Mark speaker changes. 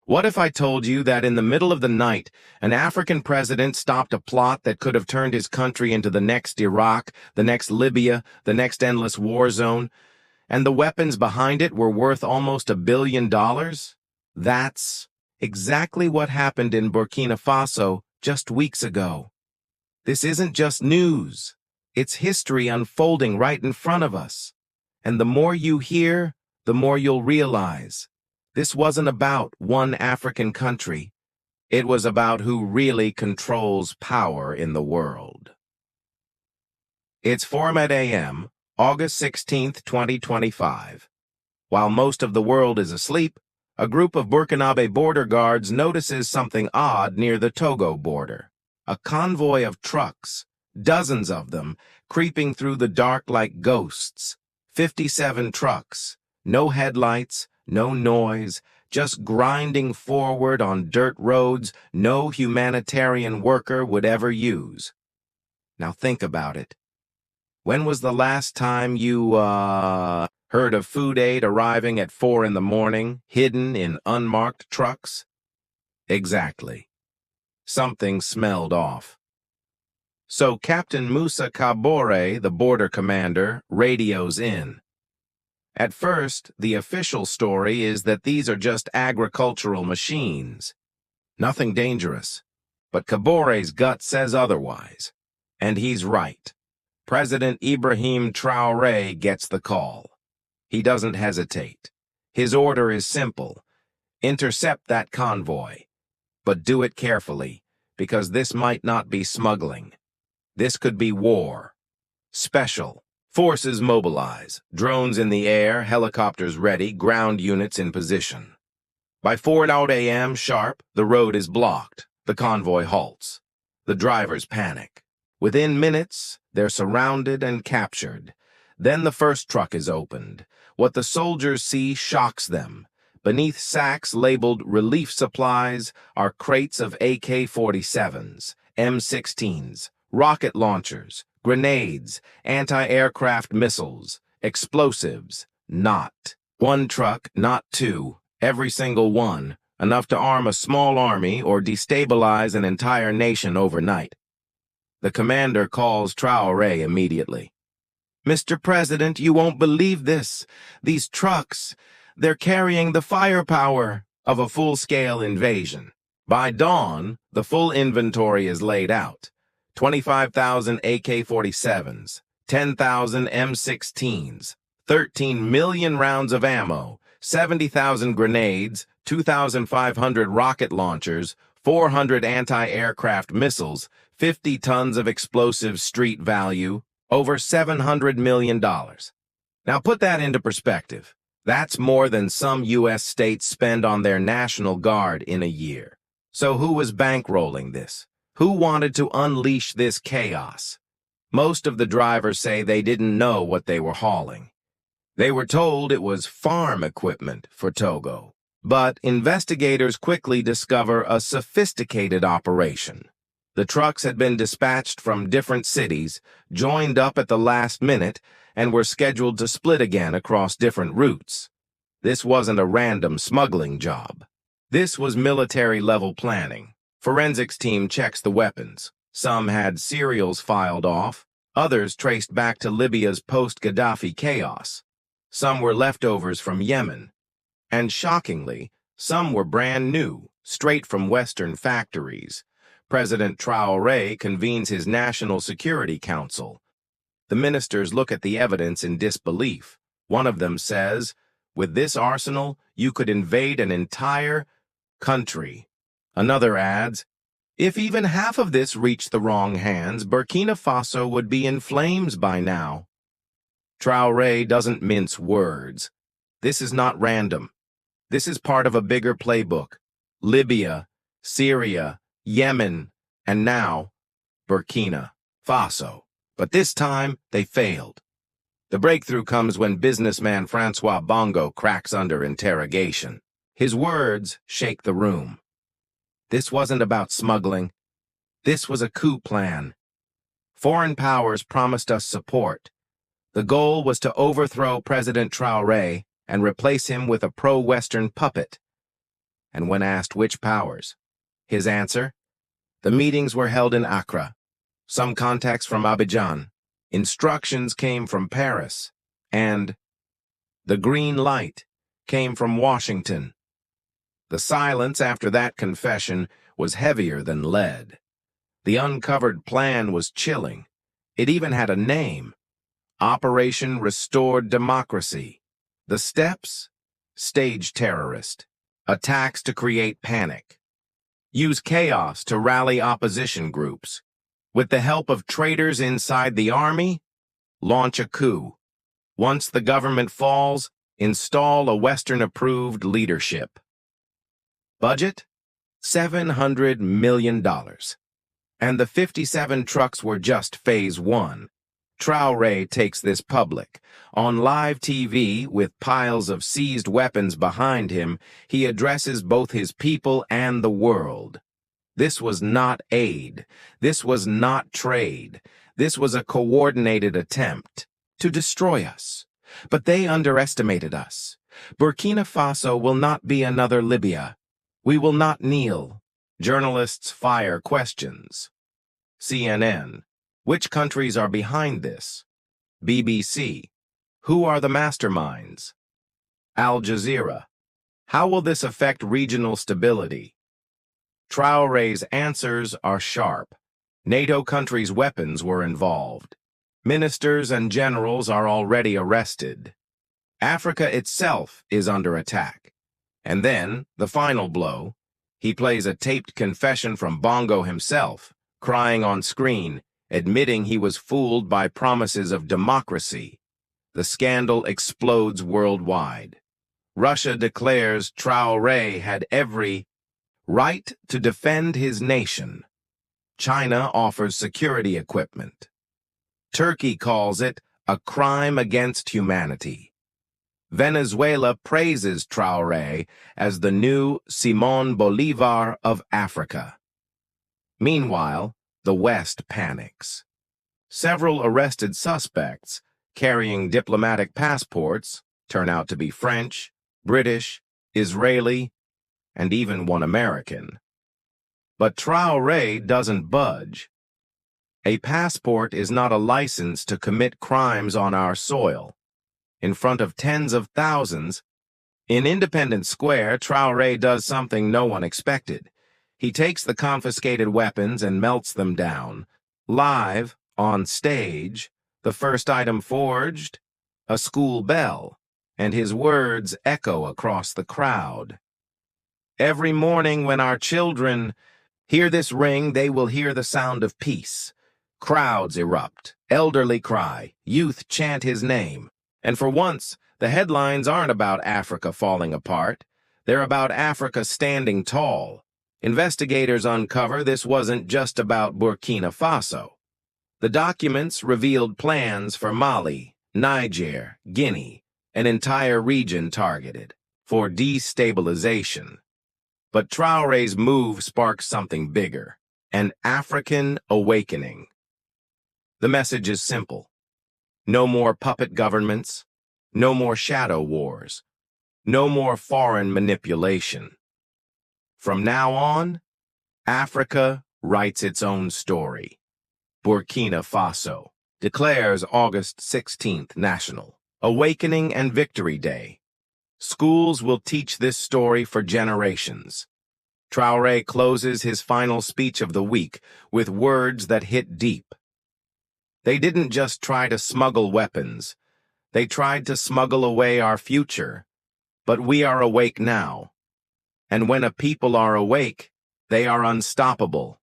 Speaker 1: What if I told you that in the middle of the night, an African president stopped a plot that could have turned his country into the next Iraq, the next Libya, the next endless war zone, and the weapons behind it were worth almost $1 billion? That's exactly what happened in Burkina Faso just weeks ago. This isn't just news. It's history unfolding right in front of us. And the more you hear, the more you'll realize. This wasn't about one African country. It was about who really controls power in the world. It's 4 a.m., August 16th, 2025. While most of the world is asleep, a group of Burkinabe border guards notices something odd near the Togo border. A convoy of trucks, dozens of them, creeping through the dark like ghosts. 57 trucks, no headlights, no noise, just grinding forward on dirt roads no humanitarian worker would ever use. Now think about it. When was the last time you, heard of food aid arriving at 4 in the morning, hidden in unmarked trucks? Exactly. Something smelled off. So Captain Musa Traoré, the border commander, radios in. At first, the official story is that these are just agricultural machines. Nothing dangerous. But Traoré's gut says otherwise. And he's right. President Ibrahim Traoré gets the call. He doesn't hesitate. His order is simple. Intercept that convoy. But do it carefully, because this might not be smuggling. This could be war. Special. Forces mobilize. Drones in the air, helicopters ready, ground units in position. By 4 a.m. sharp, the road is blocked. The convoy halts. The drivers panic. Within minutes, they're surrounded and captured. Then the first truck is opened. What the soldiers see shocks them. Beneath sacks labeled relief supplies are crates of AK-47s, M16s, rocket launchers, grenades, anti-aircraft missiles, explosives. Not one truck, not two, every single one, enough to arm a small army or destabilize an entire nation overnight. The commander calls Traoré immediately. Mr. President, you won't believe this. These trucks, they're carrying the firepower of a full-scale invasion. By dawn, the full inventory is laid out. 25,000 AK-47s, 10,000 M16s, 13 million rounds of ammo, 70,000 grenades, 2,500 rocket launchers, 400 anti-aircraft missiles, 50 tons of explosive street value, over $700 million. Now put that into perspective. That's more than some U.S. states spend on their National Guard in a year. So who was bankrolling this? Who wanted to unleash this chaos? Most of the drivers say they didn't know what they were hauling. They were told it was farm equipment for Togo. But investigators quickly discover a sophisticated operation. The trucks had been dispatched from different cities, joined up at the last minute, and were scheduled to split again across different routes. This wasn't a random smuggling job. This was military-level planning. Forensics team checks the weapons. Some had serials filed off, others traced back to Libya's post-Gaddafi chaos. Some were leftovers from Yemen. And shockingly, some were brand new, straight from Western factories. President Traoré convenes his National Security Council. The ministers look at the evidence in disbelief. One of them says, "With this arsenal, you could invade an entire country." Another adds, "If even half of this reached the wrong hands, Burkina Faso would be in flames by now." Traoré doesn't mince words. This is not random. This is part of a bigger playbook. Libya, Syria, Yemen, and now Burkina Faso. But this time, they failed. The breakthrough comes when businessman Francois Bongo cracks under interrogation. His words shake the room. This wasn't about smuggling. This was a coup plan. Foreign powers promised us support. The goal was to overthrow President Traoré and replace him with a pro-Western puppet. and when asked which powers, his answer, the meetings were held in Accra. Some contacts from Abidjan. Instructions came from Paris. And the green light came from Washington. The silence after that confession was heavier than lead. The uncovered plan was chilling. It even had a name. Operation Restored Democracy. The steps? Stage terrorist. Attacks to create panic. Use chaos to rally opposition groups. With the help of traitors inside the army, launch a coup. Once the government falls, install a Western-approved leadership. Budget? $700 million. And the 57 trucks were just phase one. Traoré takes this public. On live TV, with piles of seized weapons behind him, he addresses both his people and the world. This was not aid. This was not trade. This was a coordinated attempt to destroy us. But they underestimated us. Burkina Faso will not be another Libya. We will not kneel. Journalists fire questions. CNN. Which countries are behind this? BBC. Who are the masterminds? Al Jazeera. How will this affect regional stability? Traoré's answers are sharp. NATO countries' weapons were involved. Ministers and generals are already arrested. Africa itself is under attack. And then, the final blow, he plays a taped confession from Bongo himself, crying on screen, admitting he was fooled by promises of democracy. The scandal explodes worldwide. Russia declares Traoré had every right to defend his nation. China offers security equipment. Turkey calls it a crime against humanity. Venezuela praises Traoré as the new Simón Bolívar of Africa. Meanwhile, the West panics. Several arrested suspects, carrying diplomatic passports, turn out to be French, British, Israeli, and even one American. But Traoré doesn't budge. A passport is not a license to commit crimes on our soil. In front of tens of thousands, in Independence Square, Traoré does something no one expected. He takes the confiscated weapons and melts them down. Live, on stage, the first item forged, a school bell, and his words echo across the crowd. Every morning when our children hear this ring, they will hear the sound of peace. Crowds erupt, elderly cry, youth chant his name. And for once, the headlines aren't about Africa falling apart. They're about Africa standing tall. Investigators uncover this wasn't just about Burkina Faso. The documents revealed plans for Mali, Niger, Guinea, an entire region targeted for destabilization. But Traoré's move sparks something bigger, an African awakening. The message is simple. No more puppet governments, no more shadow wars, no more foreign manipulation. From now on, Africa writes its own story. Burkina Faso declares August 16th National Awakening and Victory Day. Schools will teach this story for generations. Traoré closes his final speech of the week with words that hit deep. They didn't just try to smuggle weapons. They tried to smuggle away our future. But we are awake now. And when a people are awake, they are unstoppable.